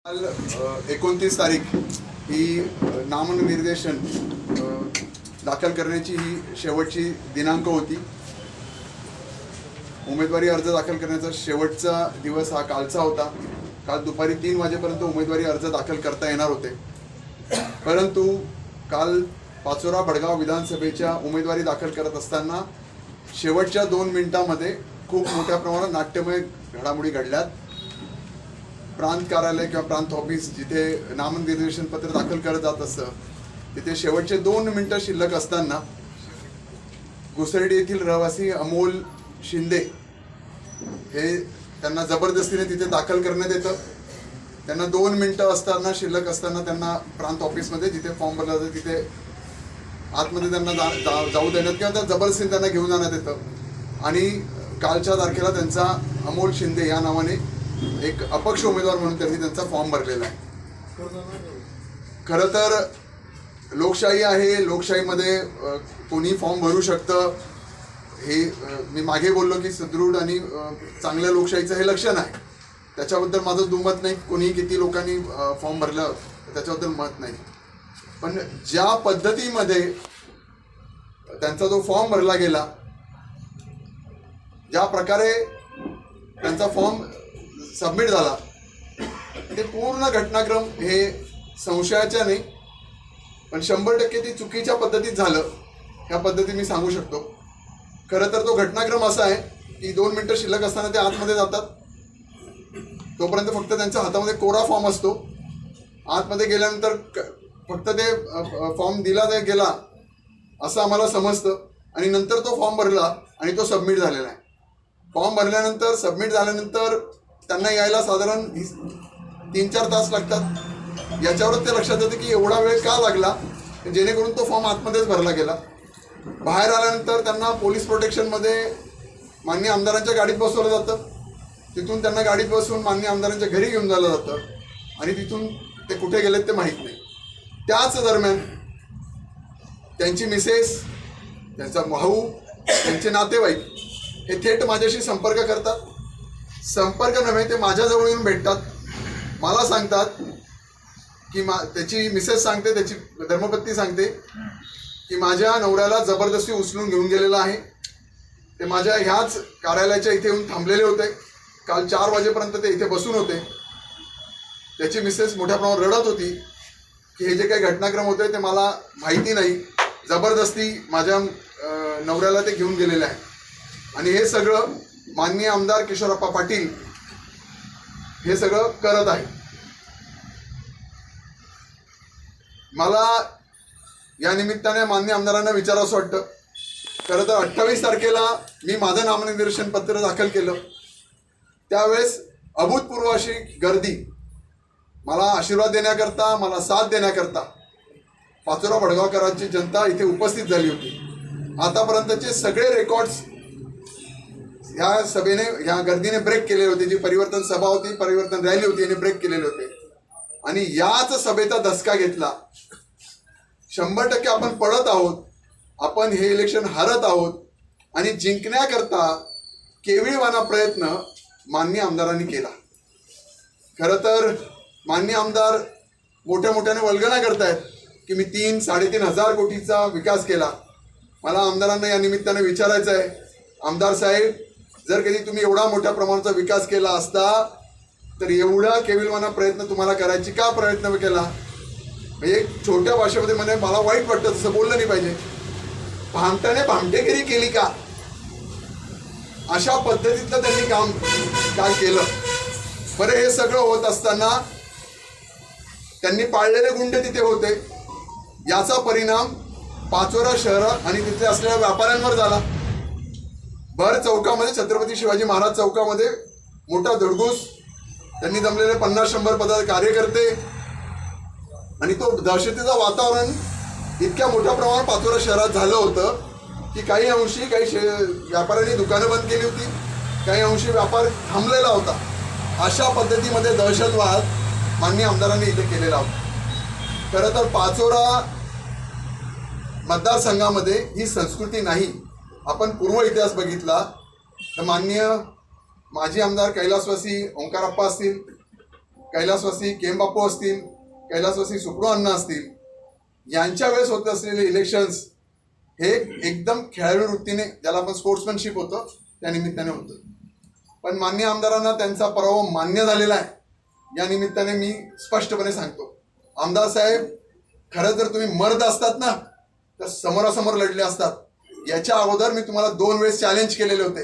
काल 29 तारीख ही नामनिर्देशन दाखल करण्याची ही शेवटची दिनांक होती. उमेदवारी अर्ज दाखल करण्याचा शेवटचा दिवस हा कालचा होता. काल दुपारी 3 वाजेपर्यंत उमेदवारी अर्ज दाखल करता येणार होते, परंतु काल पाचोरा भडगाव विधानसभेच्या उमेदवारी दाखल करत असताना शेवटच्या 2 मिनिटांमध्ये खूप मोठ्या प्रमाणात नाट्यमय घडामोडी घडल्यात. प्रांत कार्यालय किंवा प्रांत ऑफिस जिथे नामनिर्देशन पत्र दाखल करत जात असतं तिथे शेवटचे 2 मिनिटं शिल्लक असताना घुसर्डी येथील रहिवासी अमोल शिंदे हे त्यांना जबरदस्तीने तिथे दाखल करण्यात येतं. त्यांना 2 मिनिटं असताना शिल्लक असताना त्यांना प्रांत ऑफिसमध्ये जिथे फॉर्म भरला जातो तिथे आतमध्ये त्यांना जाऊ देण्यात किंवा त्या जबरदस्तीने त्यांना घेऊन जाण्यात येतं आणि कालच्या तारखेला त्यांचा अमोल शिंदे या नावाने एक अपक्ष उमेदवार म्हणून त्यांनी त्यांचा फॉर्म भरलेला आहे. खरं तर लोकशाही आहे, लोकशाहीमध्ये कोणी फॉर्म भरू शकतं. हे मी मागे बोललो की सुदृढ आणि चांगल्या लोकशाहीचं हे लक्षण आहे. त्याच्याबद्दल माझं दुमत नाही, कोणी किती लोकांनी फॉर्म भरलं त्याच्याबद्दल मत नाही. पण ज्या पद्धतीमध्ये त्यांचा जो फॉर्म भरला गेला, ज्या प्रकारे त्यांचा फॉर्म सबमिट झाला, ते पूर्ण घटनाक्रम हे संशयाच्या नाही पण 100% ती चुकीच्या पद्धतीत झालं ह्या पद्धती मी सांगू शकतो. खरं तर तो घटनाक्रम असा आहे की 2 मिनिटं शिल्लक असताना ते आतमध्ये जातात. तोपर्यंत फक्त त्यांच्या हातामध्ये कोरा फॉर्म असतो. आतमध्ये गेल्यानंतर फक्त ते फॉर्म दिला गेला असं आम्हाला समजतं आणि नंतर तो फॉर्म भरला आणि तो सबमिट झालेला आहे. फॉर्म भरल्यानंतर सबमिट झाल्यानंतर त्यांना यायला साधारण 3-4 तास लागतात. याच्यावरच ते लक्षात येतं की एवढा वेळ का लागला, जेणेकरून तो फॉर्म आतमध्येच भरला गेला. बाहेर आल्यानंतर त्यांना पोलीस प्रोटेक्शनमध्ये माननीय आमदारांच्या गाडीत बसवलं जातं. तिथून त्यांना गाडीत बसवून माननीय आमदारांच्या घरी घेऊन जालं जातं आणि तिथून ते कुठे गेलेत ते माहीत नाही. त्याच दरम्यान त्यांची मिसेस, त्यांचा भाऊ, त्यांचे नातेवाईक हे थेट माझ्याशी संपर्क करतात. संपर्क नव्हे, ते माझ्याजवळ येऊन भेटतात. मला सांगतात की त्याची मिसेस सांगते, त्याची धर्मपत्नी सांगते की माझ्या नवऱ्याला जबरदस्ती उचलून घेऊन गेलेला आहे. ते माझ्या ह्याच कार्यालयाच्या इथे येऊन थांबलेले होते. काल 4 वाजेपर्यंत ते इथे बसून होते. त्याची मिसेस मोठ्या प्रमाणात रडत होती की हे जे काही घटनाक्रम होते ते मला माहिती नाही, जबरदस्ती माझ्या नवऱ्याला ते घेऊन गेलेले आहे. आणि हे सगळं माननीय आमदार किशोरप्पा पाटील हे सगळं करत आहे. मला या निमित्ताने माननीय आमदारांना विचारावंसं वाटतं. खरं तर 28 तारखेला मी माझं नामनिर्देशन पत्र दाखल केलं. त्यावेळेस अभूतपूर्व अशी गर्दी, मला आशीर्वाद देण्याकरता, मला साथ देण्याकरता पाचोरा भडगावकरांची जनता इथे उपस्थित झाली होती. आतापर्यंतचे सगळे रेकॉर्ड्स ह्या सभेने, ह्या गर्दीने ब्रेक केलेले होते. जी परिवर्तन सभा होती, परिवर्तन रॅली होती, याने ब्रेक केलेले होते. आणि याच सभेचा धसका घेतला. 100% आपण पडत आहोत, आपण हे इलेक्शन हारत आहोत आणि जिंकण्याकरता केविळवाना प्रयत्न माननीय आमदारांनी केला. खरं तर माननीय आमदार मोठ्या मोठ्याने वल्गना करतायत की मी 3-3.5 हजार कोटीचा विकास केला. मला आमदारांना या निमित्ताने विचारायचं आहे, आमदार साहेब, जर कधी तुम्ही एवढा मोठ्या प्रमाणाचा विकास केला असता तर एवढा केविलवाना प्रयत्न तुम्हाला करायची का प्रयत्न केला? म्हणजे छोट्या भाषेमध्ये म्हणे मला वाईट वाटतं, तसं बोललं नाही पाहिजे. भामट्याने भामटेगिरी केली का? अशा पद्धतीतलं त्यांनी काम काय केलं. बरं, हे सगळं होत असताना त्यांनी पाळलेले गुंड तिथे होते. याचा परिणाम पाचोरा शहर आणि तिथे असलेल्या व्यापाऱ्यांवर झाला. भर चौकामध्ये, छत्रपती शिवाजी महाराज चौकामध्ये मोठा धडगूस, त्यांनी जमलेले 50-100 कार्यकर्ते आणि तो दहशतीचं वातावरण इतक्या मोठ्या प्रमाणात पाचोरा शहरात झालं होतं की काही अंशी व्यापाऱ्यांनी दुकानं बंद केली होती, काही अंशी व्यापार थांबलेला होता. अशा पद्धतीमध्ये दहशतवाद माननीय आमदारांनी इथे केलेला होता. खरं तर पाचोरा मतदारसंघामध्ये ही संस्कृती नाही. आपण पूर्व इतिहास बघितला तर माननीय माजी आमदार कैलासवासी ओंकारप्पा असतील, कैलासवासी केम असतील, कैलासवासी सुप्रो अण्णा असतील, यांच्या वेळेस होत असलेले इलेक्शन्स हे एकदम खेळाडू वृत्तीने, ज्याला आपण स्पोर्ट्समॅनशिप होतं त्या निमित्ताने होतं. पण मान्य आमदारांना त्यांचा पराभव मान्य झालेला आहे. या निमित्ताने मी स्पष्टपणे सांगतो, आमदार साहेब, खरं जर तुम्ही मर्द असतात ना तर समोरासमोर लढले असतात. याच्या अगोदर मी तुम्हाला 2 वेळेस चॅलेंज केलेले होते.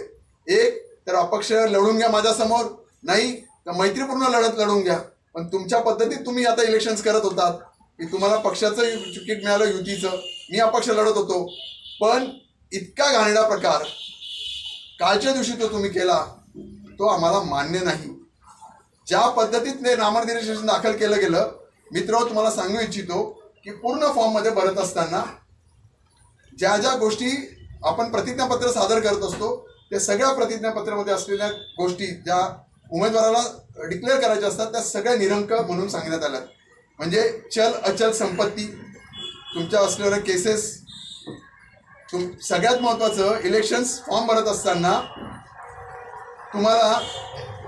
एक तर अपक्ष लढून घ्या माझ्यासमोर, नाही तर मैत्रीपूर्ण लढत लढून घ्या. पण तुमच्या पद्धतीत तुम्ही आता इलेक्शन्स करत होतात की तुम्हाला पक्षाचं तिकीट मिळालं युतीचं, मी अपक्ष लढत होतो. पण इतका घाणेरडा प्रकार कालच्या दिवशी तो तुम्ही केला, तो आम्हाला मान्य नाही. ज्या पद्धतीने नामनिर्देशन दाखल केलं गेलं, मित्र तुम्हाला सांगू इच्छितो की पूर्ण फॉर्ममध्ये भरत असताना ज्या ज्या गोष्टी आपण प्रतिज्ञापत्र सादर करत असतो त्या सगळ्या प्रतिज्ञापत्रामध्ये असलेल्या गोष्टी ज्या उमेदवाराला डिक्लेअर करायच्या असतात त्या सगळ्या निरंक म्हणून सांगण्यात आल्या. म्हणजे चल अचल संपत्ती, तुमच्या असलेल्या केसेस, सगळ्यात महत्त्वाचं इलेक्शन्स फॉर्म भरत असताना तुम्हाला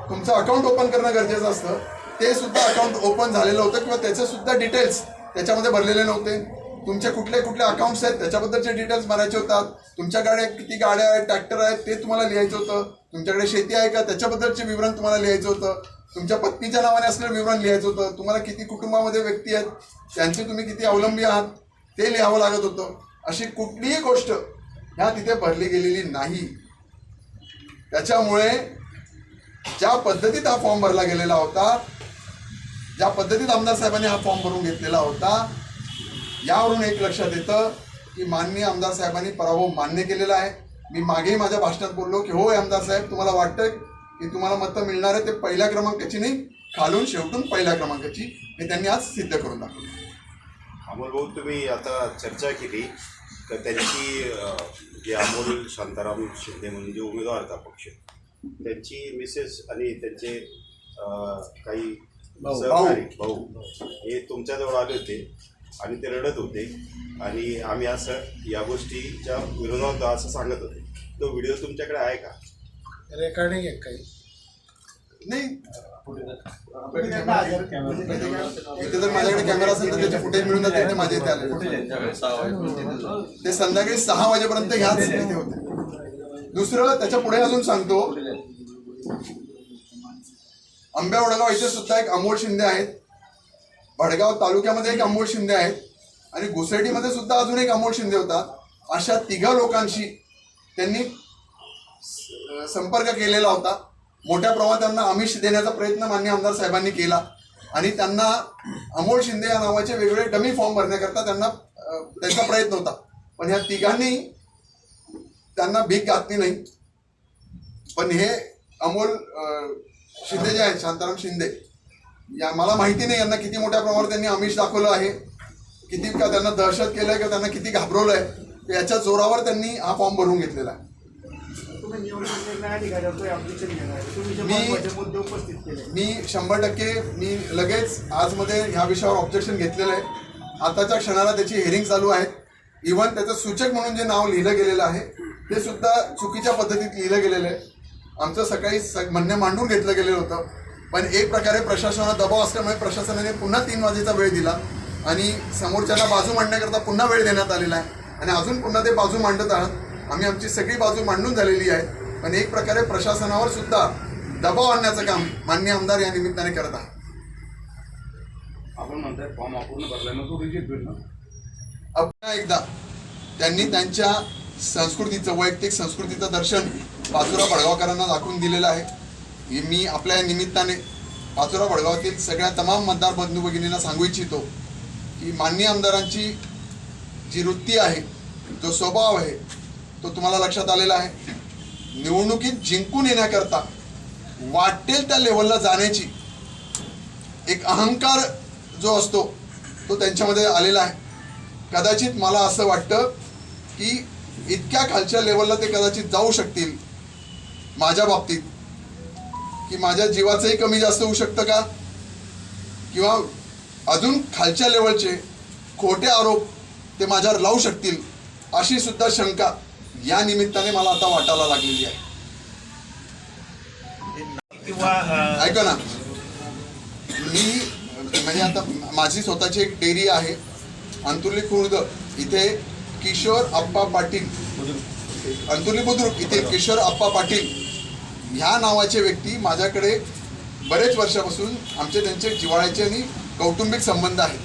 तुमचं अकाउंट ओपन करणं गरजेचं असतं. ते सुद्धा अकाउंट ओपन झालेलं होतं किंवा त्याचे सुद्धा डिटेल्स त्याच्यामध्ये भरलेले नव्हते. तुमचे कुठले कुठले अकाउंट्स आहेत त्याच्याबद्दलचे डिटेल्स भरायचे होतात. तुमच्याकडे किती गाड्या आहेत, ट्रॅक्टर आहेत ते तुम्हाला लिहायचं होतं. तुमच्याकडे शेती आहे का त्याच्याबद्दलचे विवरण तुम्हाला लिहायचं होतं. तुमच्या पत्नीच्या नावाने असलेलं विवरण लिहायचं होतं. तुम्हाला किती कुटुंबामध्ये व्यक्ती आहेत, त्यांचे तुम्ही किती अवलंबी आहात ते लिहावं लागत होतं. अशी कुठलीही गोष्ट ह्या तिथे भरली गेलेली नाही. त्याच्यामुळे ज्या पद्धतीत हा फॉर्म भरला गेलेला होता, ज्या पद्धतीत आमदार साहेबांनी हा फॉर्म भरून घेतलेला होता, यावरून एक लक्षात येतं की माननीय आमदार साहेबांनी पराभव मान्य केलेला आहे. मी मागेही माझ्या भाषणात बोललो की होय आमदार साहेब, तुम्हाला वाटतं की तुम्हाला मतं मिळणार आहे ते पहिल्या क्रमांकाची नाही, खालून शेवटून पहिल्या क्रमांकाची, हे त्यांनी आज सिद्ध करून दाखवलं. अमोल भाऊ, तुम्ही आता चर्चा केली तर त्यांची जे अमोल शांताराम शिंदे म्हणून जे उमेदवार आहेत अपक्ष, त्यांची मिसेस आणि त्यांचे काही सहकारी भाऊ हे तुमच्याजवळ आले होते आणि ते रडत होते आणि आम्ही असं या गोष्टीच्या विरोधात असं सांगत होते. तो व्हिडिओ तुमच्याकडे आहे का? रेकॉर्डिंग आहे काही नाही. इथे जर माझ्याकडे कॅमेरा असेल तर त्याचे फुटेज मिळून जाते. माझ्या इथे आले ते संध्याकाळी 6 वाजेपर्यंत ह्याच इथे होते. दुसरं त्याच्या पुढे अजून सांगतो, आंब्या वडगाव इथे सुद्धा एक अमोल शिंदे आहेत, भडगाव तालुक्यामध्ये एक अमोल शिंदे आहेत आणि घुसरडीमध्ये सुद्धा अजून एक अमोल शिंदे होता. अशा 3 लोकांशी त्यांनी संपर्क केलेला होता. मोठ्या प्रमाणात त्यांना आमिष देण्याचा प्रयत्न माननीय आमदार साहेबांनी केला आणि त्यांना अमोल शिंदे या नावाचे वेगवेगळे डमी फॉर्म भरण्याकरता त्यांचा प्रयत्न होता. पण ह्या 3 त्यांना भीक घातली नाही. पण हे अमोल शिंदे जे आहेत, शांताराम शिंदे, या मला माहिती नाही यांना किती मोठ्या प्रमाणात त्यांनी आमिष दाखवलं आहे, किती का त्यांना दहशत केलं आहे, का त्यांना किती घाबरवलं आहे, याच्या जोरावर त्यांनी हा फॉर्म भरून घेतलेला आहे. मी 100% मी लगेच आजमध्ये ह्या विषयावर ऑब्जेक्शन घेतलेलं आहे. आताच्या क्षणाला त्याची हिअरिंग चालू आहे. इव्हन त्याचं सूचक म्हणून जे नाव लिहिलं गेलेलं आहे ते सुद्धा चुकीच्या पद्धतीत लिहिलं गेलेलं आहे. आमचं सकाळी म्हणणे मांडून घेतलं गेलेलं होतं, पण एक प्रकारे प्रशासनाला दबाव असल्यामुळे प्रशासनाने पुन्हा 3 वाजेचा वेळ दिला आणि समोरच्याला बाजू मांडण्याकरता पुन्हा वेळ देण्यात आलेला आहे आणि अजून पुन्हा ते बाजू मांडत आहात. आम्ही आमची सगळी बाजू मांडून झालेली आहे, पण एक प्रकारे प्रशासनावर सुद्धा दबाव आणण्याचं काम माननीय आमदार या निमित्ताने करत आहात. आपण म्हणताय फॉर्म अपूर्ण भरलाय, मग तो रिजेक्ट होईल ना? पुन्हा एकदा त्यांनी त्यांच्या संस्कृतीचं, वैयक्तिक संस्कृतीचं दर्शन पाचोरा भडगावकरांना दाखवून दिलेलं आहे. मी आपल्या निमित्ताने पाचोरा भडगावातील सगळ्या तमाम मतदार बंधू भगिनींना सांगू इच्छितो की माननीय आमदारांची जी वृत्ती आहे, जो स्वभाव आहे, तो तुम्हाला लक्षात आलेला आहे. निवडणुकीत जिंकून येण्याकरता वाटेल त्या लेवलला जाण्याची एक अहंकार जो असतो तो त्यांच्यामध्ये आलेला आहे. कदाचित मला असं वाटतं की इतक्या खालच्या लेवलला ते कदाचित जाऊ शकतील माझ्या बाबतीत, की माझ्या जीवाचंही कमी जास्त होऊ शकतं का, किंवा अजून खालच्या लेवलचे खोटे आरोप ते माझ्यावर लावू शकतील, अशी सुद्धा शंका या निमित्ताने मला आता वाटायला लागलेली आहे. ऐका ना, मी म्हणजे आता माझी स्वतःची एक डेअरी आहे अंतुर्ली खुर्द इथे. किशोर आप्पा पाटील, अंतुर्ली बुद्रुक इथे किशोर आप्पा पाटील ह्या नावाचे व्यक्ती माझ्याकडे बरेच वर्षापासून आमचे त्यांचे जिव्हाळ्याचे आणि कौटुंबिक संबंध आहेत.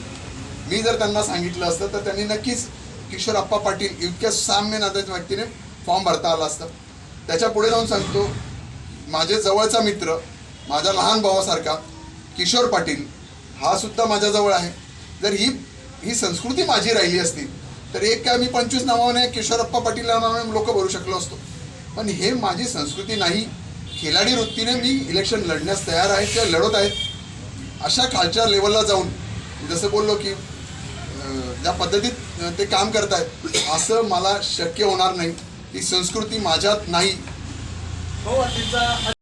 मी जर त्यांना सांगितलं असतं तर त्यांनी नक्कीच किशोर आप्पा पाटील इतक्या साम्य नात्याच्या व्यक्तीने फॉर्म भरता आला असता. त्याच्या पुढे जाऊन सांगतो, माझे जवळचा मित्र, माझ्या लहान भावासारखा किशोर पाटील हा सुद्धा माझ्याजवळ आहे. जर ही संस्कृती माझी राहिली असती तर एक काय मी 25 नावाने किशोरप्पा पाटील या नावाने लोक भरू शकलो असतो. पण हे माझी संस्कृती नाही. खिलाडी वृत्तीने मी इलेक्शन लढण्यास तयार आहे किंवा लढत आहेत. अशा खालच्या लेवलला जाऊन जसं बोललो की ज्या पद्धतीत ते काम करतायत असं मला शक्य होणार नाही. ती संस्कृती माझ्यात नाही. हो, तिचा